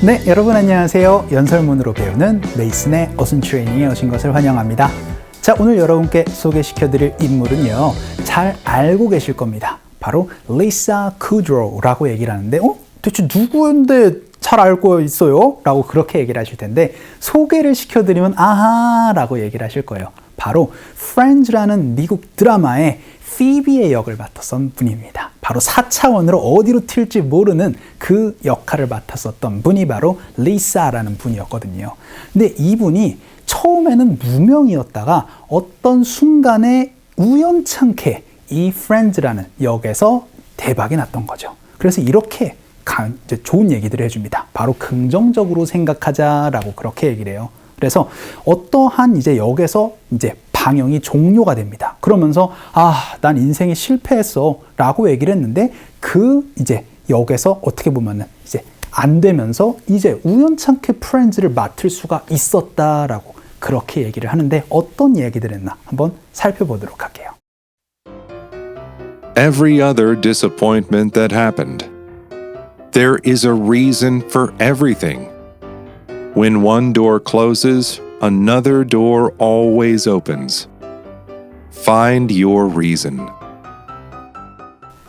네, 여러분 안녕하세요. 연설문으로 배우는 메이슨의 어순 트레이닝에 오신 것을 환영합니다. 자, 오늘 여러분께 소개시켜드릴 인물은요, 잘 알고 계실 겁니다. 바로 리사 쿠드로우라고 얘기를 하는데, 대체 누구인데 잘 알고 있어요? 라고 그렇게 얘기를 하실 텐데, 소개를 시켜드리면 아하 라고 얘기를 하실 거예요. 바로 프렌즈라는 미국 드라마의 피비의 역을 맡았던 분입니다. 바로 4차원으로 어디로 튈지 모르는 그 역할을 맡았었던 분이 바로 리사라는 분이었거든요. 근데 이분이 처음에는 무명이었다가 어떤 순간에 우연찮게 이 프렌즈라는 역에서 대박이 났던 거죠. 그래서 이렇게 이제 좋은 얘기들을 해줍니다. 바로 긍정적으로 생각하자라고 그렇게 얘기를 해요. 그래서 어떠한 이제 역에서 이제 방영이 종료가 됩니다. 그러면서 난 인생에 실패했어 라고 얘기를 했는데 그 이제 역에서 어떻게 보면은 이제 안 되면서 이제 우연찮게 프렌즈를 맡을 수가 있었다라고 그렇게 얘기를 하는데 어떤 얘기를 했나 한번 살펴보도록 할게요. Every other disappointment that happened. There is a reason for everything. When one door closes, another door always opens. Find your reason.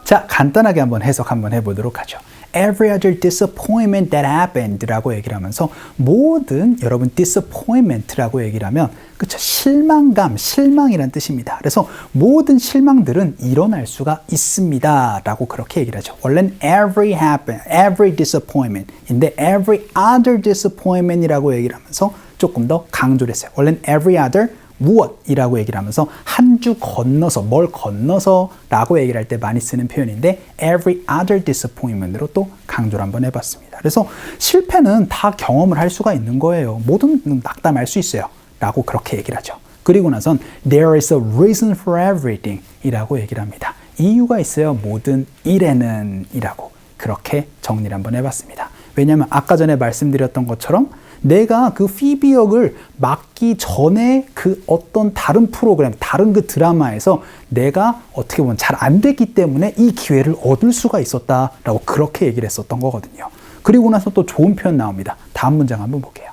자, 간단하게 한번 해석 한번 해보도록 하죠. Every other disappointment that happened 라고 얘기를 하면서 모든 여러분 disappointment라고 얘기를 하면 그쵸, 실망감, 실망이란 뜻입니다. 그래서 모든 실망들은 일어날 수가 있습니다 라고 그렇게 얘기를 하죠. 원래는 every disappointment인데 every other disappointment이라고 얘기를 하면서 조금 더 강조를 했어요. 원래는 every other 무엇이라고 얘기를 하면서 한 주 건너서 뭘 건너서 라고 얘기를 할 때 많이 쓰는 표현인데 every other disappointment으로 또 강조를 한번 해봤습니다. 그래서 실패는 다 경험을 할 수가 있는 거예요. 뭐든 낙담할 수 있어요 라고 그렇게 얘기를 하죠. 그리고 나선 there is a reason for everything 이라고 얘기를 합니다. 이유가 있어요. 모든 일에는 이라고 그렇게 정리를 한번 해봤습니다. 왜냐하면 아까 전에 말씀드렸던 것처럼 내가 그 피비 역을 맡기 전에 그 어떤 다른 프로그램, 다른 그 드라마에서 내가 어떻게 보면 잘 안 됐기 때문에 이 기회를 얻을 수가 있었다라고 그렇게 얘기를 했었던 거거든요. 그리고 나서 또 좋은 표현 나옵니다. 다음 문장 한번 볼게요.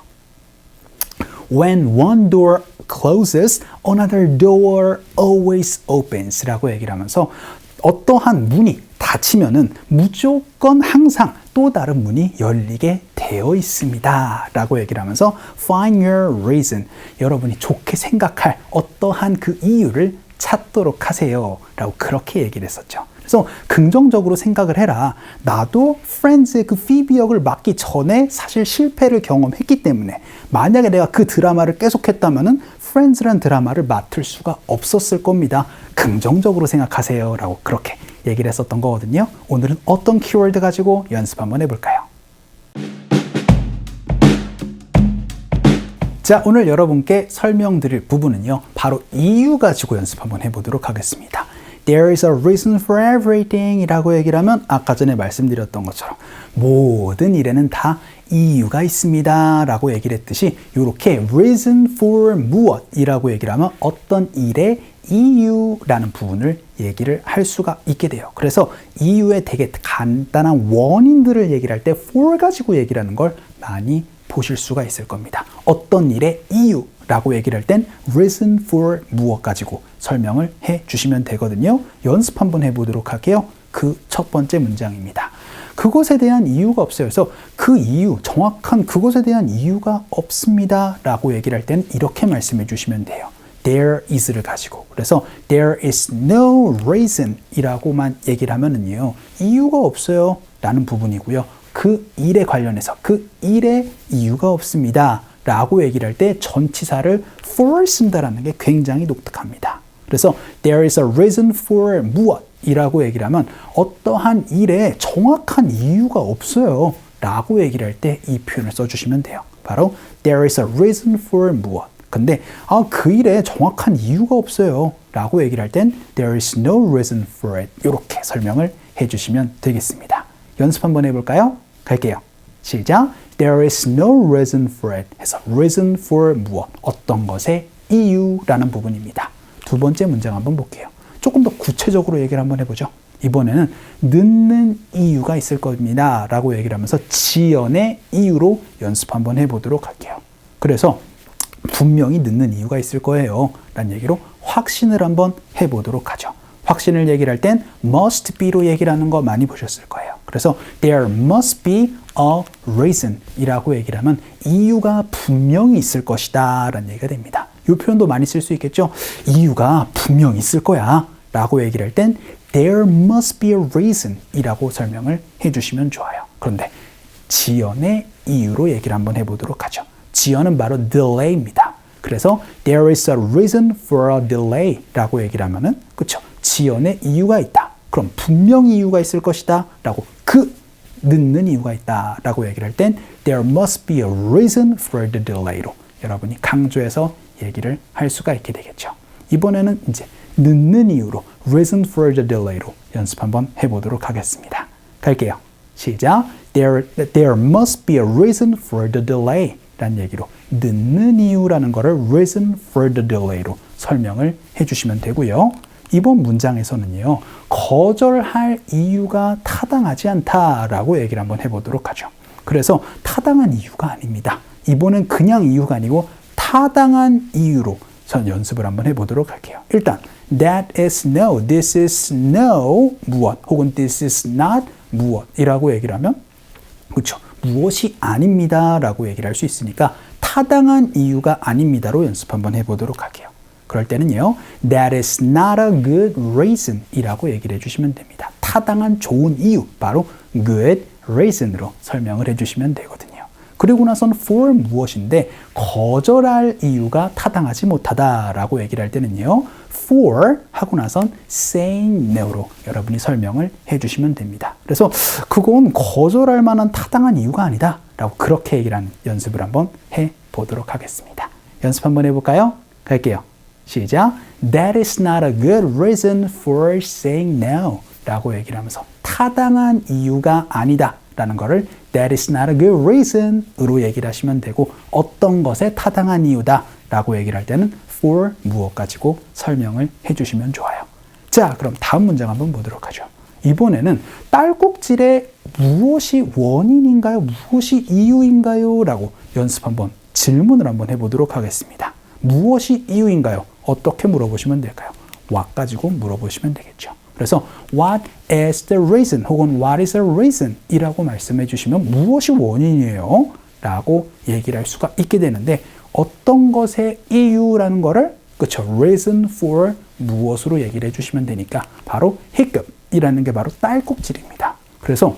When one door closes, another door always opens 라고 얘기를 하면서 어떠한 문이 닫히면은 무조건 항상 또 다른 문이 열리게 되어 있습니다 라고 얘기를 하면서 find your reason, 여러분이 좋게 생각할 어떠한 그 이유를 찾도록 하세요 라고 그렇게 얘기를 했었죠. 그래서 긍정적으로 생각을 해라. 나도 프렌즈의 그 피비 역을 맡기 전에 사실 실패를 경험했기 때문에 만약에 내가 그 드라마를 계속했다면은 프렌즈라는 드라마를 맡을 수가 없었을 겁니다. 긍정적으로 생각하세요 라고 그렇게 얘기를 했었던 거거든요. 오늘은 어떤 키워드 가지고 연습 한번 해볼까요? 자, 오늘 여러분께 설명드릴 부분은요, 바로 이유 가지고 연습 한번 해보도록 하겠습니다. There is a reason for everything 이라고 얘기를 하면 아까 전에 말씀드렸던 것처럼 모든 일에는 다 이유가 있습니다 라고 얘기를 했듯이 이렇게 reason for 무엇이라고 얘기를 하면 어떤 일의 이유라는 부분을 얘기를 할 수가 있게 돼요. 그래서 이유의 되게 간단한 원인들을 얘기를 할 때 for 가지고 얘기를 하는 걸 많이 보실 수가 있을 겁니다. 어떤 일의 이유라고 얘기를 할 땐 reason for 무엇 가지고 설명을 해 주시면 되거든요. 연습 한번 해보도록 할게요. 그 첫 번째 문장입니다. 그것에 대한 이유가 없어요. 그래서 그 이유, 정확한 그것에 대한 이유가 없습니다 라고 얘기를 할 때는 이렇게 말씀해 주시면 돼요. There is를 가지고. 그래서 there is no reason 이라고만 얘기를 하면은요, 이유가 없어요 라는 부분이고요. 그 일에 관련해서 그 일에 이유가 없습니다 라고 얘기를 할 때 전치사를 for 쓴다라는 게 굉장히 독특합니다. 그래서 there is a reason for 무엇이라고 얘기를 하면 어떠한 일에 정확한 이유가 없어요 라고 얘기를 할 때 이 표현을 써주시면 돼요. 바로 there is a reason for 무엇. 근데 그 일에 정확한 이유가 없어요 라고 얘기를 할 땐 there is no reason for it 이렇게 설명을 해주시면 되겠습니다. 연습 한번 해볼까요? 갈게요. 시작. There is no reason for it 해서 reason for 무엇, 어떤 것의 이유라는 부분입니다. 두 번째 문장 한번 볼게요. 조금 더 구체적으로 얘기를 한번 해보죠. 이번에는 늦는 이유가 있을 겁니다 라고 얘기를 하면서 지연의 이유로 연습 한번 해보도록 할게요. 그래서 분명히 늦는 이유가 있을 거예요 라는 얘기로 확신을 한번 해보도록 하죠. 확신을 얘기를 할 땐 must be로 얘기를 하는 거 많이 보셨을 거예요. 그래서 there must be a reason 이라고 얘기를 하면 이유가 분명히 있을 것이다 라는 얘기가 됩니다. 이 표현도 많이 쓸 수 있겠죠. 이유가 분명히 있을 거야 라고 얘기를 할 땐 there must be a reason 이라고 설명을 해주시면 좋아요. 그런데 지연의 이유로 얘기를 한번 해보도록 하죠. 지연은 바로 delay입니다. 그래서 there is a reason for a delay 라고 얘기를 하면은 그쵸? 지연의 이유가 있다. 그럼 분명히 이유가 있을 것이다 라고 그 늦는 이유가 있다 라고 얘기를 할 땐 there must be a reason for the delay로 여러분이 강조해서 얘기를 할 수가 있게 되겠죠. 이번에는 이제 늦는 이유로 reason for the delay로 연습 한번 해보도록 하겠습니다. 갈게요. 시작. There must be a reason for the delay 라는 얘기로 늦는 이유라는 거를 reason for the delay로 설명을 해주시면 되고요. 이번 문장에서는요. 거절할 이유가 타당하지 않다라고 얘기를 한번 해보도록 하죠. 그래서 타당한 이유가 아닙니다. 이번엔 그냥 이유가 아니고 타당한 이유로 전 연습을 한번 해보도록 할게요. 일단 that is no, this is no 무엇 혹은 this is not 무엇이라고 얘기를 하면 그렇죠. 무엇이 아닙니다 라고 얘기를 할 수 있으니까 타당한 이유가 아닙니다로 연습 한번 해보도록 할게요. 그럴 때는요. That is not a good reason 이라고 얘기를 해주시면 됩니다. 타당한 좋은 이유 바로 good reason으로 설명을 해주시면 되거든요. 그리고 나서는 for 무엇인데 거절할 이유가 타당하지 못하다라고 얘기를 할 때는요. for 하고 나선 saying no로 여러분이 설명을 해주시면 됩니다. 그래서 그건 거절할 만한 타당한 이유가 아니다 라고 그렇게 얘기를 하는 연습을 한번 해보도록 하겠습니다. 연습 한번 해볼까요? 갈게요. 시작. That is not a good reason for saying no 라고 얘기를 하면서 타당한 이유가 아니다 라는 거를 That is not a good reason 으로 얘기를 하시면 되고 어떤 것에 타당한 이유다 라고 얘기를 할 때는 for 무엇 가지고 설명을 해주시면 좋아요. 자, 그럼 다음 문장 한번 보도록 하죠. 이번에는 딸꾹질에 무엇이 원인인가요? 무엇이 이유인가요? 라고 연습 한번 질문을 한번 해보도록 하겠습니다. 무엇이 이유인가요? 어떻게 물어보시면 될까요? what 가지고 물어보시면 되겠죠. 그래서 what is the reason 혹은 what is the reason 이라고 말씀해 주시면 무엇이 원인이에요? 라고 얘기를 할 수가 있게 되는데 어떤 것의 이유라는 거를 그쵸 reason for 무엇으로 얘기를 해주시면 되니까 바로 hiccup이라는 게 바로 딸꾹질입니다. 그래서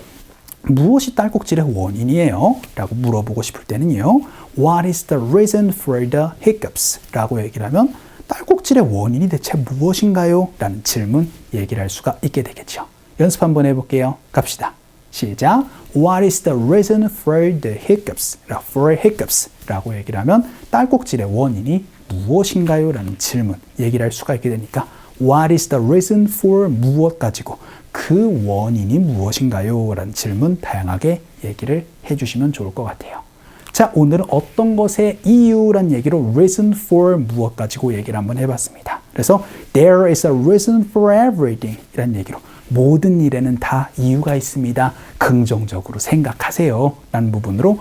무엇이 딸꾹질의 원인이에요? 라고 물어보고 싶을 때는요. What is the reason for the hiccups? 라고 얘기를 하면 딸꾹질의 원인이 대체 무엇인가요? 라는 질문 얘기를 할 수가 있게 되겠죠. 연습 한번 해볼게요. 갑시다. 시작. What is the reason for the hiccups? for hiccups 라고 얘기를 하면 딸꾹질의 원인이 무엇인가요? 라는 질문 얘기를 할 수가 있게 되니까 What is the reason for 무엇 가지고 그 원인이 무엇인가요? 라는 질문 다양하게 얘기를 해주시면 좋을 것 같아요. 자, 오늘은 어떤 것의 이유란 얘기로 reason for 무엇 가지고 얘기를 한번 해봤습니다. 그래서 there is a reason for everything 이란 얘기로 모든 일에는 다 이유가 있습니다. 긍정적으로 생각하세요. 라는 부분으로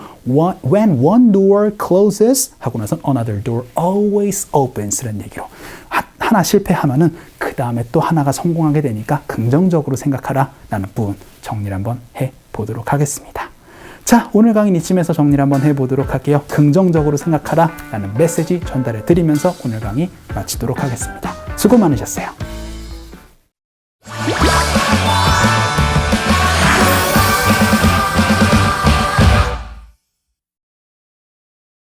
when one door closes 하고 나서 another door always opens 라는 얘기로 하나 실패하면은 그 다음에 또 하나가 성공하게 되니까 긍정적으로 생각하라 라는 부분 정리를 한번 해보도록 하겠습니다. 자, 오늘 강의는 이쯤에서 정리를 한번 해보도록 할게요. 긍정적으로 생각하라 라는 메시지 전달해 드리면서 오늘 강의 마치도록 하겠습니다. 수고 많으셨어요.